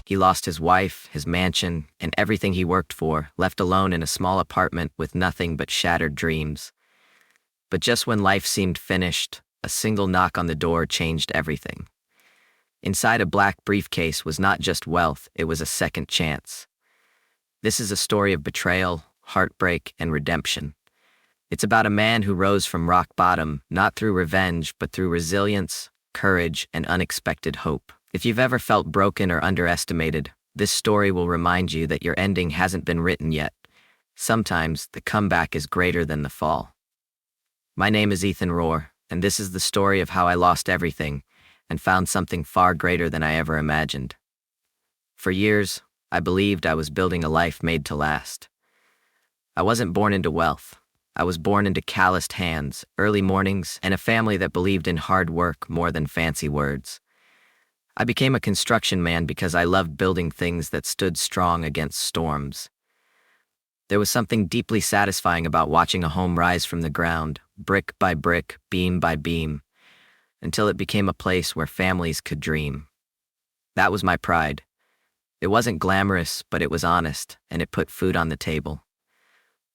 He lost his wife, his mansion, and everything he worked for, left alone in a small apartment with nothing but shattered dreams. But just when life seemed finished, a single knock on the door changed everything. Inside a black briefcase was not just wealth, it was a second chance. This is a story of betrayal, heartbreak, and redemption. It's about a man who rose from rock bottom, not through revenge, but through resilience, courage, and unexpected hope. If you've ever felt broken or underestimated, this story will remind you that your ending hasn't been written yet. Sometimes, the comeback is greater than the fall. My name is Ethan Rohr, and this is the story of how I lost everything and found something far greater than I ever imagined. For years, I believed I was building a life made to last. I wasn't born into wealth. I was born into calloused hands, early mornings, and a family that believed in hard work more than fancy words. I became a construction man because I loved building things that stood strong against storms. There was something deeply satisfying about watching a home rise from the ground, brick by brick, beam by beam, until it became a place where families could dream. That was my pride. It wasn't glamorous, but it was honest, and it put food on the table.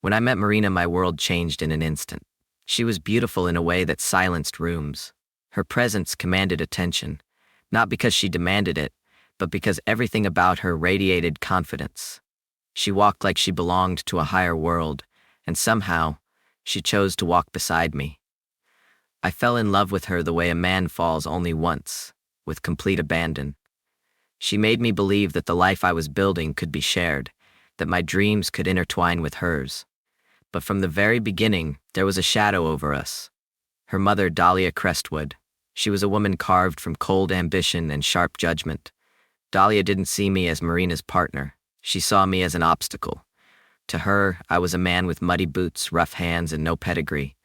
When I met Marina, my world changed in an instant. She was beautiful in a way that silenced rooms. Her presence commanded attention, not because she demanded it, but because everything about her radiated confidence. She walked like she belonged to a higher world, and somehow, she chose to walk beside me. I fell in love with her the way a man falls only once, with complete abandon. She made me believe that the life I was building could be shared, that my dreams could intertwine with hers. But from the very beginning, there was a shadow over us. Her mother, Dahlia Crestwood. She was a woman carved from cold ambition and sharp judgment. Dahlia didn't see me as Marina's partner. She saw me as an obstacle. To her, I was a man with muddy boots, rough hands, and no pedigree.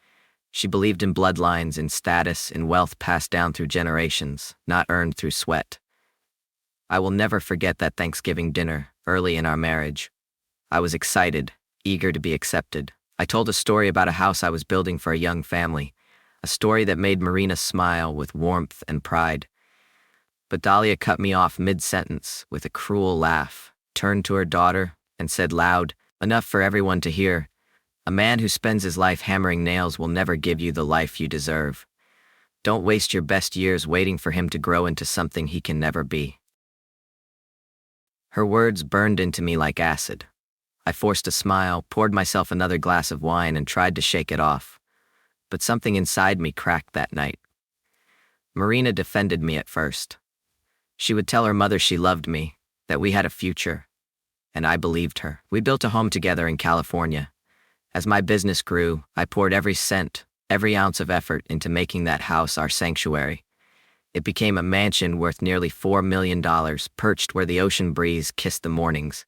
She believed in bloodlines, in status, in wealth passed down through generations, not earned through sweat. I will never forget that Thanksgiving dinner, early in our marriage. I was excited, eager to be accepted. I told a story about a house I was building for a young family, a story that made Marina smile with warmth and pride. But Dahlia cut me off mid-sentence with a cruel laugh, turned to her daughter, and said loud, enough for everyone to hear, "A man who spends his life hammering nails will never give you the life you deserve. Don't waste your best years waiting for him to grow into something he can never be." Her words burned into me like acid. I forced a smile, poured myself another glass of wine, and tried to shake it off. But something inside me cracked that night. Marina defended me at first. She would tell her mother she loved me, that we had a future, and I believed her. We built a home together in California. As my business grew, I poured every cent, every ounce of effort into making that house our sanctuary. It became a mansion worth nearly $4 million, perched where the ocean breeze kissed the mornings.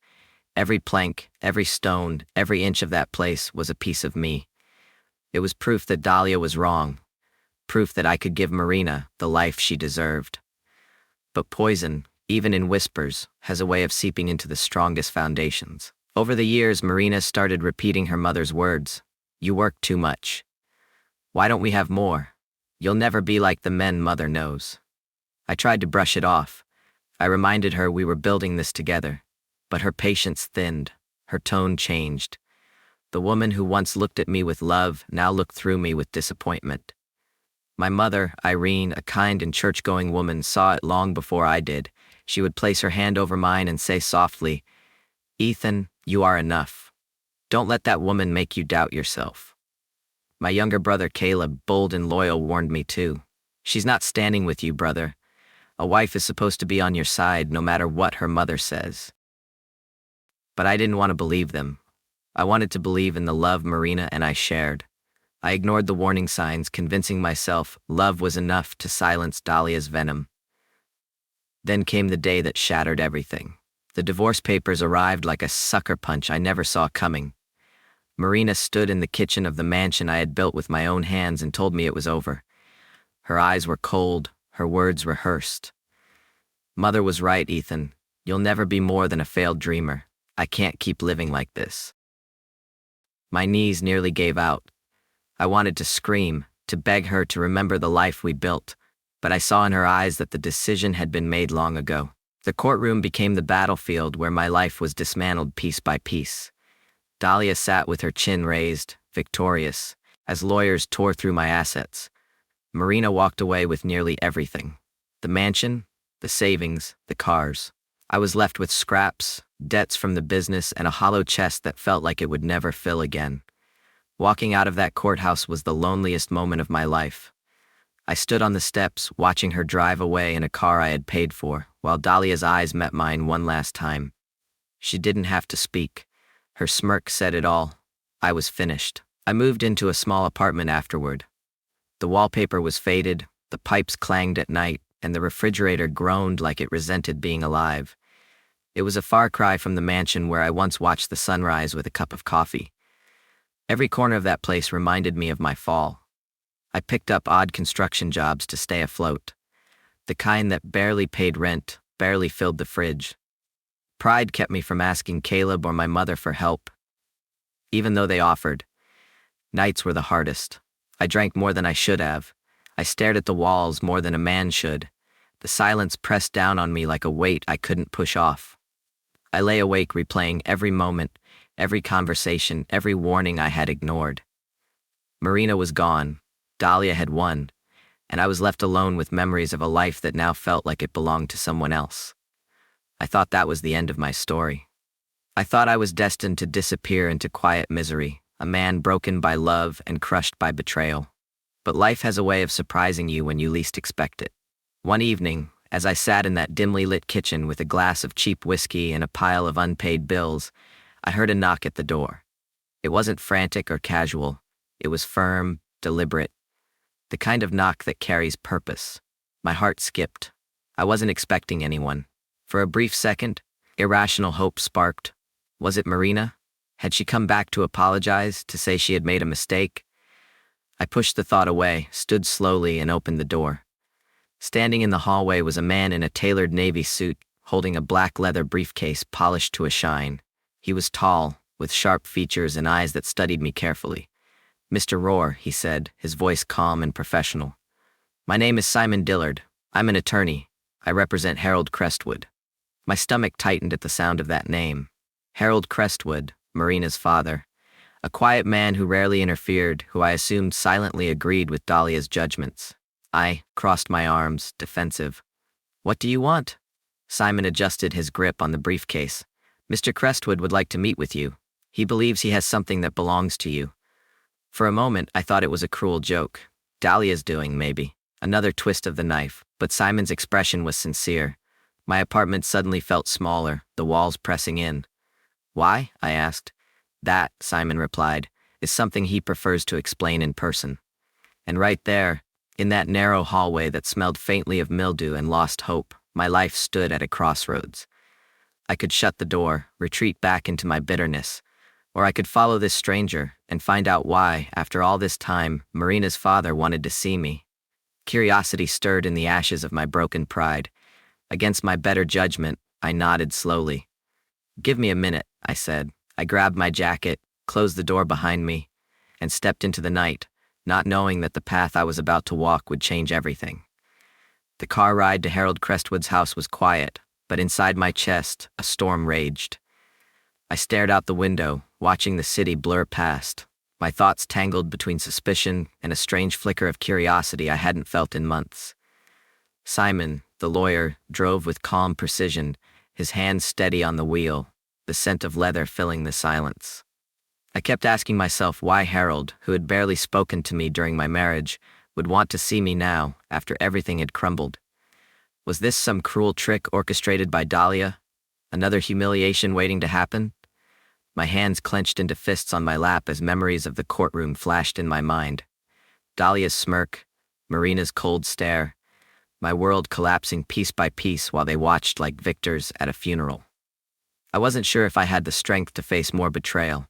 Every plank, every stone, every inch of that place was a piece of me. It was proof that Dahlia was wrong, proof that I could give Marina the life she deserved. But poison, even in whispers, has a way of seeping into the strongest foundations. Over the years, Marina started repeating her mother's words. "You work too much. Why don't we have more? You'll never be like the men Mother knows." I tried to brush it off. I reminded her we were building this together. But her patience thinned. Her tone changed. The woman who once looked at me with love now looked through me with disappointment. My mother, Irene, a kind and church-going woman, saw it long before I did. She would place her hand over mine and say softly, "Ethan, you are enough. Don't let that woman make you doubt yourself." My younger brother Caleb, bold and loyal, warned me too. "She's not standing with you, brother. A wife is supposed to be on your side no matter what her mother says." But I didn't want to believe them. I wanted to believe in the love Marina and I shared. I ignored the warning signs, convincing myself love was enough to silence Dahlia's venom. Then came the day that shattered everything. The divorce papers arrived like a sucker punch I never saw coming. Marina stood in the kitchen of the mansion I had built with my own hands and told me it was over. Her eyes were cold, her words rehearsed. "Mother was right, Ethan. You'll never be more than a failed dreamer. I can't keep living like this." My knees nearly gave out. I wanted to scream, to beg her to remember the life we built, but I saw in her eyes that the decision had been made long ago. The courtroom became the battlefield where my life was dismantled piece by piece. Dahlia sat with her chin raised, victorious, as lawyers tore through my assets. Marina walked away with nearly everything. The mansion, the savings, the cars. I was left with scraps, debts from the business, and a hollow chest that felt like it would never fill again. Walking out of that courthouse was the loneliest moment of my life. I stood on the steps, watching her drive away in a car I had paid for, while Dahlia's eyes met mine one last time. She didn't have to speak. Her smirk said it all. I was finished. I moved into a small apartment afterward. The wallpaper was faded, the pipes clanged at night, and the refrigerator groaned like it resented being alive. It was a far cry from the mansion where I once watched the sunrise with a cup of coffee. Every corner of that place reminded me of my fall. I picked up odd construction jobs to stay afloat. The kind that barely paid rent, barely filled the fridge. Pride kept me from asking Caleb or my mother for help, even though they offered. Nights were the hardest. I drank more than I should have. I stared at the walls more than a man should. The silence pressed down on me like a weight I couldn't push off. I lay awake replaying every moment, every conversation, every warning I had ignored. Marina was gone. Dahlia had won, and I was left alone with memories of a life that now felt like it belonged to someone else. I thought that was the end of my story. I thought I was destined to disappear into quiet misery, a man broken by love and crushed by betrayal. But life has a way of surprising you when you least expect it. One evening, as I sat in that dimly lit kitchen with a glass of cheap whiskey and a pile of unpaid bills, I heard a knock at the door. It wasn't frantic or casual. It was firm, deliberate. The kind of knock that carries purpose. My heart skipped. I wasn't expecting anyone. For a brief second, irrational hope sparked. Was it Marina? Had she come back to apologize, to say she had made a mistake? I pushed the thought away, stood slowly, and opened the door. Standing in the hallway was a man in a tailored navy suit, holding a black leather briefcase polished to a shine. He was tall, with sharp features and eyes that studied me carefully. "Mr. Rohr," he said, his voice calm and professional. "My name is Simon Dillard. I'm an attorney. I represent Harold Crestwood." My stomach tightened at the sound of that name. Harold Crestwood, Marina's father. A quiet man who rarely interfered, who I assumed silently agreed with Dahlia's judgments. I crossed my arms, defensive. "What do you want?" Simon adjusted his grip on the briefcase. "Mr. Crestwood would like to meet with you. He believes he has something that belongs to you." For a moment, I thought it was a cruel joke. Dahlia's doing, maybe. Another twist of the knife, but Simon's expression was sincere. My apartment suddenly felt smaller, the walls pressing in. "Why?" I asked. "That," Simon replied, "is something he prefers to explain in person." And right there, in that narrow hallway that smelled faintly of mildew and lost hope, my life stood at a crossroads. I could shut the door, retreat back into my bitterness, or I could follow this stranger and find out why, after all this time, Marina's father wanted to see me. Curiosity stirred in the ashes of my broken pride. Against my better judgment, I nodded slowly. "Give me a minute," I said. I grabbed my jacket, closed the door behind me, and stepped into the night, not knowing that the path I was about to walk would change everything. The car ride to Harold Crestwood's house was quiet, but inside my chest, a storm raged. I stared out the window, watching the city blur past, my thoughts tangled between suspicion and a strange flicker of curiosity I hadn't felt in months. Simon, the lawyer, drove with calm precision, his hands steady on the wheel, the scent of leather filling the silence. I kept asking myself why Harold, who had barely spoken to me during my marriage, would want to see me now, after everything had crumbled. Was this some cruel trick orchestrated by Dahlia? Another humiliation waiting to happen? My hands clenched into fists on my lap as memories of the courtroom flashed in my mind. Dahlia's smirk, Marina's cold stare, my world collapsing piece by piece while they watched like victors at a funeral. I wasn't sure if I had the strength to face more betrayal,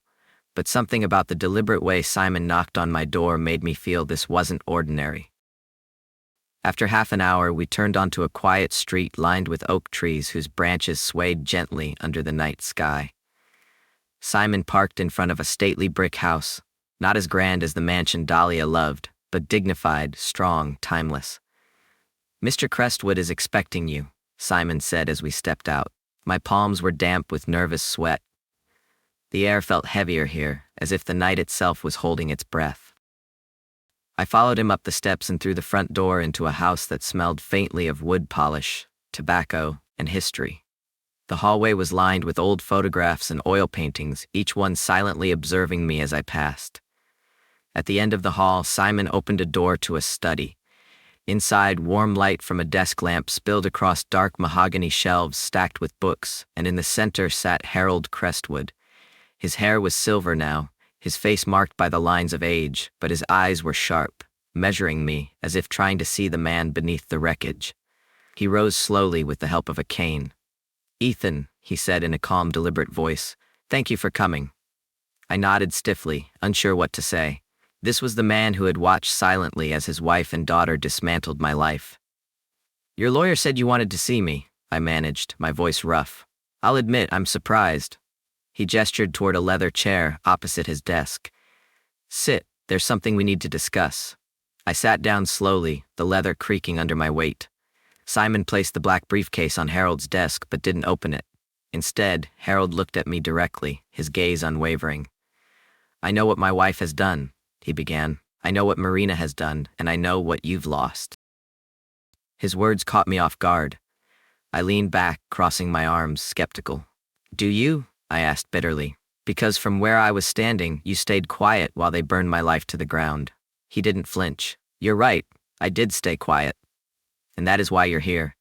but something about the deliberate way Simon knocked on my door made me feel this wasn't ordinary. After half an hour, we turned onto a quiet street lined with oak trees whose branches swayed gently under the night sky. Simon parked in front of a stately brick house, not as grand as the mansion Dahlia loved, but dignified, strong, timeless. "Mr. Crestwood is expecting you," Simon said as we stepped out. My palms were damp with nervous sweat. The air felt heavier here, as if the night itself was holding its breath. I followed him up the steps and through the front door into a house that smelled faintly of wood polish, tobacco, and history. The hallway was lined with old photographs and oil paintings, each one silently observing me as I passed. At the end of the hall, Simon opened a door to a study. Inside, warm light from a desk lamp spilled across dark mahogany shelves stacked with books, and in the center sat Harold Crestwood. His hair was silver now, his face marked by the lines of age, but his eyes were sharp, measuring me as if trying to see the man beneath the wreckage. He rose slowly with the help of a cane. "Ethan," he said in a calm, deliberate voice, "thank you for coming." I nodded stiffly, unsure what to say. This was the man who had watched silently as his wife and daughter dismantled my life. "Your lawyer said you wanted to see me," I managed, my voice rough. "I'll admit I'm surprised." He gestured toward a leather chair opposite his desk. "Sit, there's something we need to discuss." I sat down slowly, the leather creaking under my weight. Simon placed the black briefcase on Harold's desk but didn't open it. Instead, Harold looked at me directly, his gaze unwavering. "I know what my wife has done," he began. "I know what Marina has done, and I know what you've lost." His words caught me off guard. I leaned back, crossing my arms, skeptical. "Do you?" I asked bitterly. "Because from where I was standing, you stayed quiet while they burned my life to the ground." He didn't flinch. "You're right, I did stay quiet. And that is why you're here."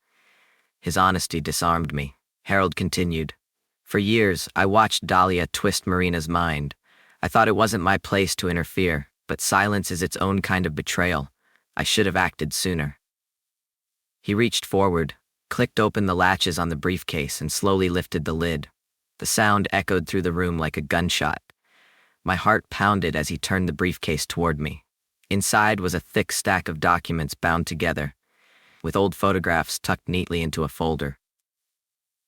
His honesty disarmed me. Harold continued. "For years, I watched Dahlia twist Marina's mind. I thought it wasn't my place to interfere, but silence is its own kind of betrayal. I should have acted sooner." He reached forward, clicked open the latches on the briefcase, and slowly lifted the lid. The sound echoed through the room like a gunshot. My heart pounded as he turned the briefcase toward me. Inside was a thick stack of documents bound together, with old photographs tucked neatly into a folder.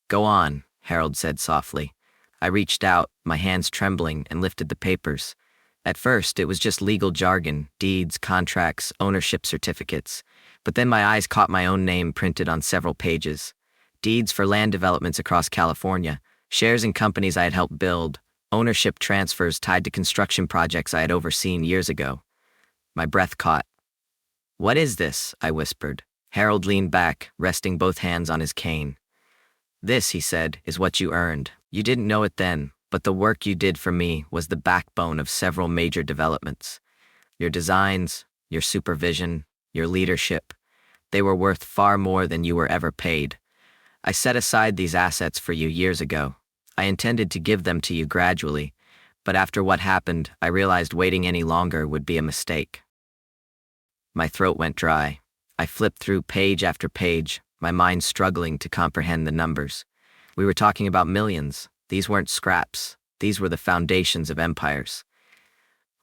"Go on," Harold said softly. I reached out, my hands trembling, and lifted the papers. At first, it was just legal jargon, deeds, contracts, ownership certificates. But then my eyes caught my own name printed on several pages. Deeds for land developments across California, shares in companies I had helped build, ownership transfers tied to construction projects I had overseen years ago. My breath caught. "What is this?" I whispered. Harold leaned back, resting both hands on his cane. "This," he said, "is what you earned. You didn't know it then, but the work you did for me was the backbone of several major developments. Your designs, your supervision, your leadership, they were worth far more than you were ever paid. I set aside these assets for you years ago. I intended to give them to you gradually, but after what happened, I realized waiting any longer would be a mistake." My throat went dry. I flipped through page after page, my mind struggling to comprehend the numbers. We were talking about millions. These weren't scraps. These were the foundations of empires.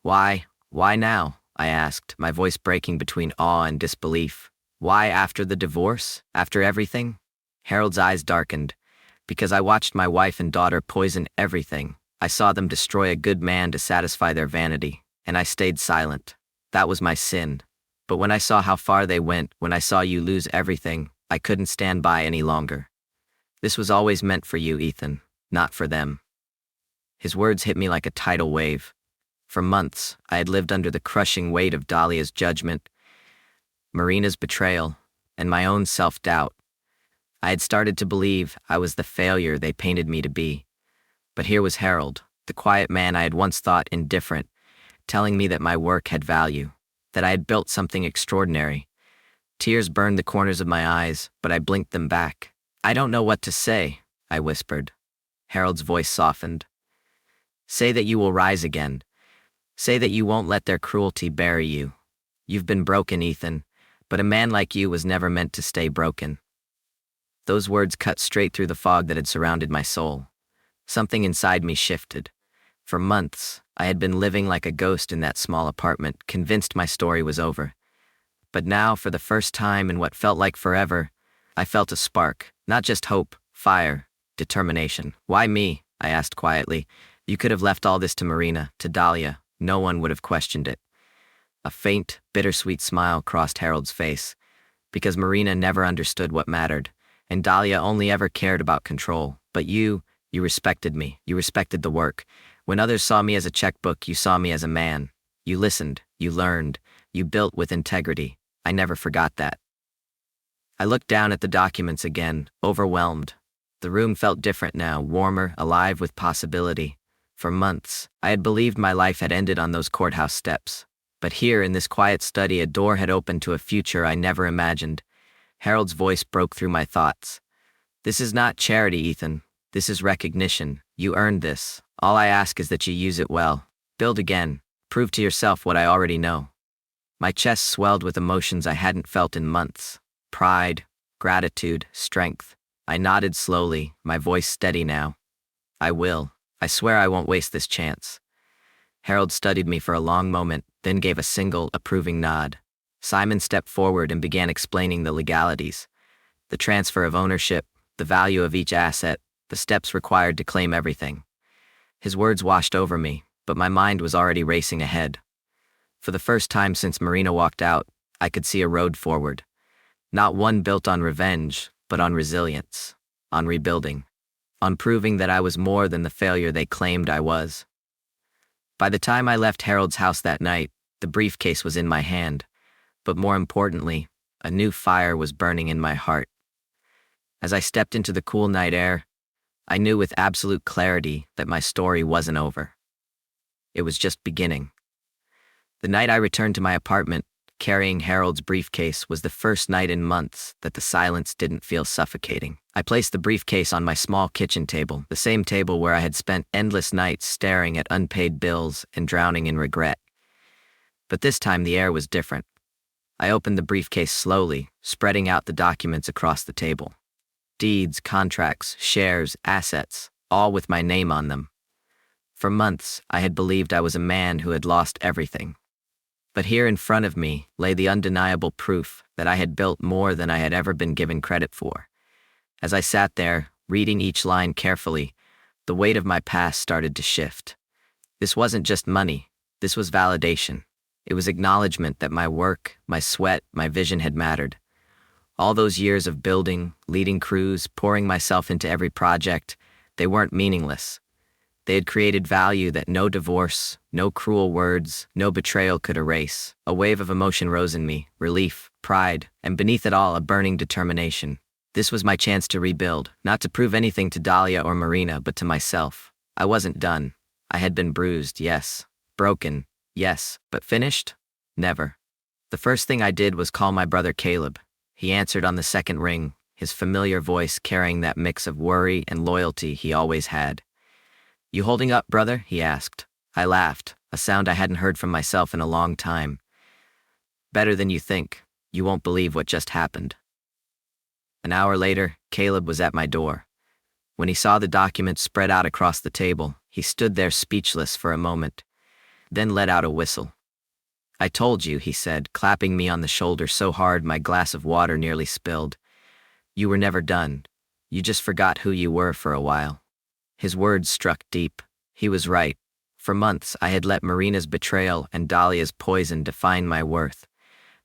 Why now?" I asked, my voice breaking between awe and disbelief. "Why after the divorce? After everything?" Harold's eyes darkened. "Because I watched my wife and daughter poison everything. I saw them destroy a good man to satisfy their vanity, and I stayed silent. That was my sin. But when I saw how far they went, when I saw you lose everything, I couldn't stand by any longer. This was always meant for you, Ethan, not for them." His words hit me like a tidal wave. For months, I had lived under the crushing weight of Dahlia's judgment, Marina's betrayal, and my own self-doubt. I had started to believe I was the failure they painted me to be. But here was Harold, the quiet man I had once thought indifferent, telling me that my work had value, that I had built something extraordinary. Tears burned the corners of my eyes, but I blinked them back. "I don't know what to say," I whispered. Harold's voice softened. "Say that you will rise again. Say that you won't let their cruelty bury you. You've been broken, Ethan, but a man like you was never meant to stay broken." Those words cut straight through the fog that had surrounded my soul. Something inside me shifted. For months, I had been living like a ghost in that small apartment, convinced my story was over. But now, for the first time in what felt like forever, I felt a spark, not just hope, fire, determination. "Why me?" I asked quietly. "You could have left all this to Marina, to Dahlia. No one would have questioned it." A faint, bittersweet smile crossed Harold's face. "Because Marina never understood what mattered, and Dahlia only ever cared about control. But you respected me. You respected the work. When others saw me as a checkbook, you saw me as a man. You listened, you learned, you built with integrity. I never forgot that. I looked down at the documents again, overwhelmed. The room felt different now, warmer, alive with possibility. For months, I had believed my life had ended on those courthouse steps. But here, in this quiet study, a door had opened to a future I never imagined. Harold's voice broke through my thoughts. "This is not charity, Ethan. This is recognition. You earned this. All I ask is that you use it well. Build again. Prove to yourself what I already know." My chest swelled with emotions I hadn't felt in months. Pride, gratitude, strength. I nodded slowly, my voice steady now. "I will. I swear I won't waste this chance." Harold studied me for a long moment, then gave a single, approving nod. Simon stepped forward and began explaining the legalities. The transfer of ownership, the value of each asset, the steps required to claim everything. His words washed over me, but my mind was already racing ahead. For the first time since Marina walked out, I could see a road forward. Not one built on revenge, but on resilience, on rebuilding, on proving that I was more than the failure they claimed I was. By the time I left Harold's house that night, the briefcase was in my hand, but more importantly, a new fire was burning in my heart. As I stepped into the cool night air, I knew with absolute clarity that my story wasn't over. It was just beginning. The night I returned to my apartment, carrying Harold's briefcase, was the first night in months that the silence didn't feel suffocating. I placed the briefcase on my small kitchen table, the same table where I had spent endless nights staring at unpaid bills and drowning in regret. But this time the air was different. I opened the briefcase slowly, spreading out the documents across the table. Deeds, contracts, shares, assets, all with my name on them. For months, I had believed I was a man who had lost everything. But here in front of me lay the undeniable proof that I had built more than I had ever been given credit for. As I sat there, reading each line carefully, the weight of my past started to shift. This wasn't just money, this was validation. It was acknowledgement that my work, my sweat, my vision had mattered. All those years of building, leading crews, pouring myself into every project, they weren't meaningless. They had created value that no divorce, no cruel words, no betrayal could erase. A wave of emotion rose in me, relief, pride, and beneath it all a burning determination. This was my chance to rebuild, not to prove anything to Dahlia or Marina, but to myself. I wasn't done. I had been bruised, yes. Broken, yes. But finished? Never. The first thing I did was call my brother Caleb. He answered on the second ring, his familiar voice carrying that mix of worry and loyalty he always had. "You holding up, brother?" he asked. I laughed, a sound I hadn't heard from myself in a long time. "Better than you think. You won't believe what just happened." An hour later, Caleb was at my door. When he saw the documents spread out across the table, he stood there speechless for a moment, then let out a whistle. "I told you," he said, clapping me on the shoulder so hard my glass of water nearly spilled. "You were never done. You just forgot who you were for a while." His words struck deep. He was right. For months, I had let Marina's betrayal and Dahlia's poison define my worth.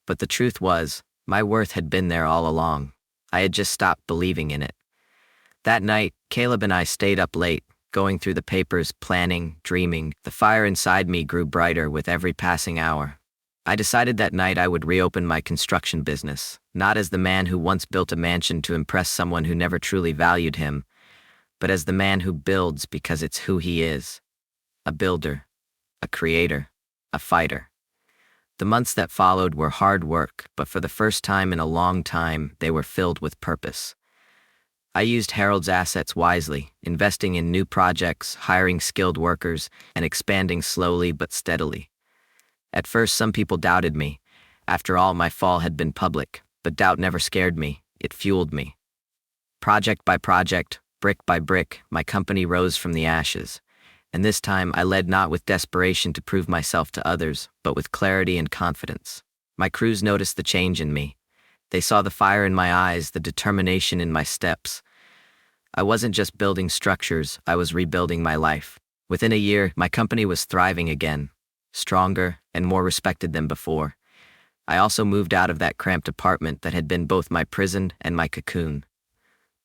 But the truth was, my worth had been there all along. I had just stopped believing in it. That night, Caleb and I stayed up late, going through the papers, planning, dreaming. The fire inside me grew brighter with every passing hour. I decided that night I would reopen my construction business, not as the man who once built a mansion to impress someone who never truly valued him, but as the man who builds because it's who he is. A builder, a creator, a fighter. The months that followed were hard work, but for the first time in a long time, they were filled with purpose. I used Harold's assets wisely, investing in new projects, hiring skilled workers, and expanding slowly but steadily. At first, some people doubted me. After all, my fall had been public, but doubt never scared me. It fueled me. Project by project, brick by brick, my company rose from the ashes. And this time I led not with desperation to prove myself to others, but with clarity and confidence. My crews noticed the change in me. They saw the fire in my eyes, the determination in my steps. I wasn't just building structures, I was rebuilding my life. Within a year, my company was thriving again, stronger and more respected than before. I also moved out of that cramped apartment that had been both my prison and my cocoon.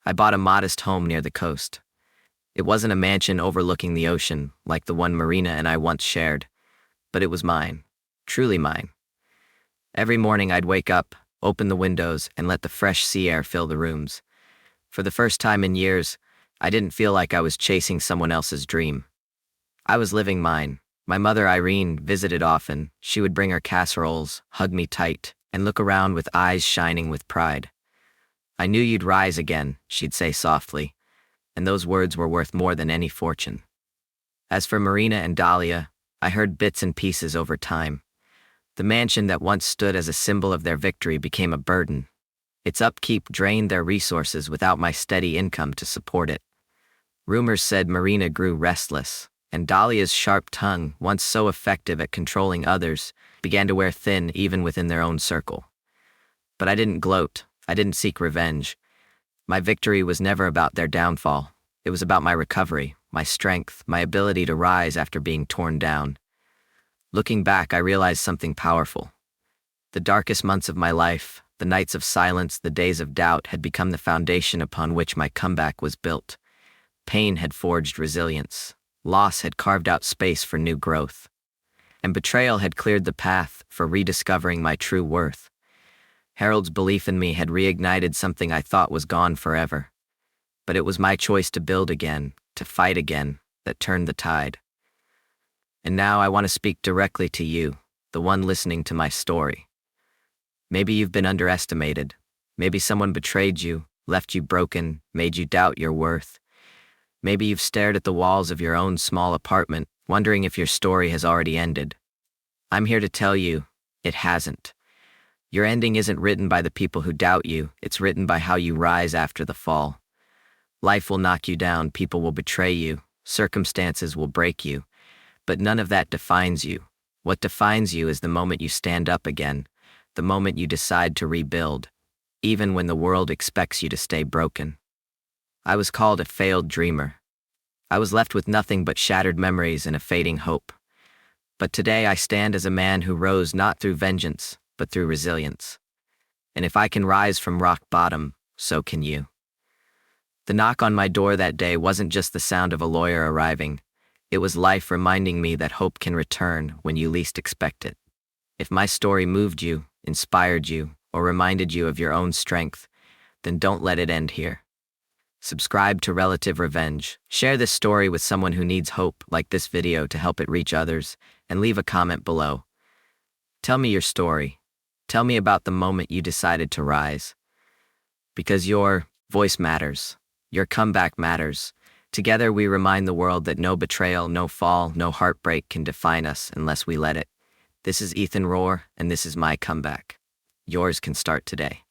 I bought a modest home near the coast. It wasn't a mansion overlooking the ocean like the one Marina and I once shared, but it was mine, truly mine. Every morning I'd wake up, open the windows, and let the fresh sea air fill the rooms. For the first time in years, I didn't feel like I was chasing someone else's dream. I was living mine. My mother Irene visited often. She would bring her casseroles, hug me tight, and look around with eyes shining with pride. "I knew you'd rise again," she'd say softly, and those words were worth more than any fortune. As for Marina and Dahlia, I heard bits and pieces over time. The mansion that once stood as a symbol of their victory became a burden. Its upkeep drained their resources without my steady income to support it. Rumors said Marina grew restless, and Dahlia's sharp tongue, once so effective at controlling others, began to wear thin even within their own circle. But I didn't gloat. I didn't seek revenge. My victory was never about their downfall. It was about my recovery, my strength, my ability to rise after being torn down. Looking back, I realized something powerful. The darkest months of my life, the nights of silence, the days of doubt, had become the foundation upon which my comeback was built. Pain had forged resilience. Loss had carved out space for new growth. And betrayal had cleared the path for rediscovering my true worth. Harold's belief in me had reignited something I thought was gone forever. But it was my choice to build again, to fight again, that turned the tide. And now I want to speak directly to you, the one listening to my story. Maybe you've been underestimated. Maybe someone betrayed you, left you broken, made you doubt your worth. Maybe you've stared at the walls of your own small apartment, wondering if your story has already ended. I'm here to tell you, it hasn't. Your ending isn't written by the people who doubt you, it's written by how you rise after the fall. Life will knock you down, people will betray you, circumstances will break you, but none of that defines you. What defines you is the moment you stand up again, the moment you decide to rebuild, even when the world expects you to stay broken. I was called a failed dreamer. I was left with nothing but shattered memories and a fading hope. But today I stand as a man who rose not through vengeance, but through resilience. And if I can rise from rock bottom, so can you. The knock on my door that day wasn't just the sound of a lawyer arriving. It was life reminding me that hope can return when you least expect it. If my story moved you, inspired you, or reminded you of your own strength, then don't let it end here. Subscribe to Relative Revenge. Share this story with someone who needs hope, like this video to help it reach others, and leave a comment below. Tell me your story. Tell me about the moment you decided to rise. Because your voice matters. Your comeback matters. Together we remind the world that no betrayal, no fall, no heartbreak can define us unless we let it. This is Ethan Rohr, and this is my comeback. Yours can start today.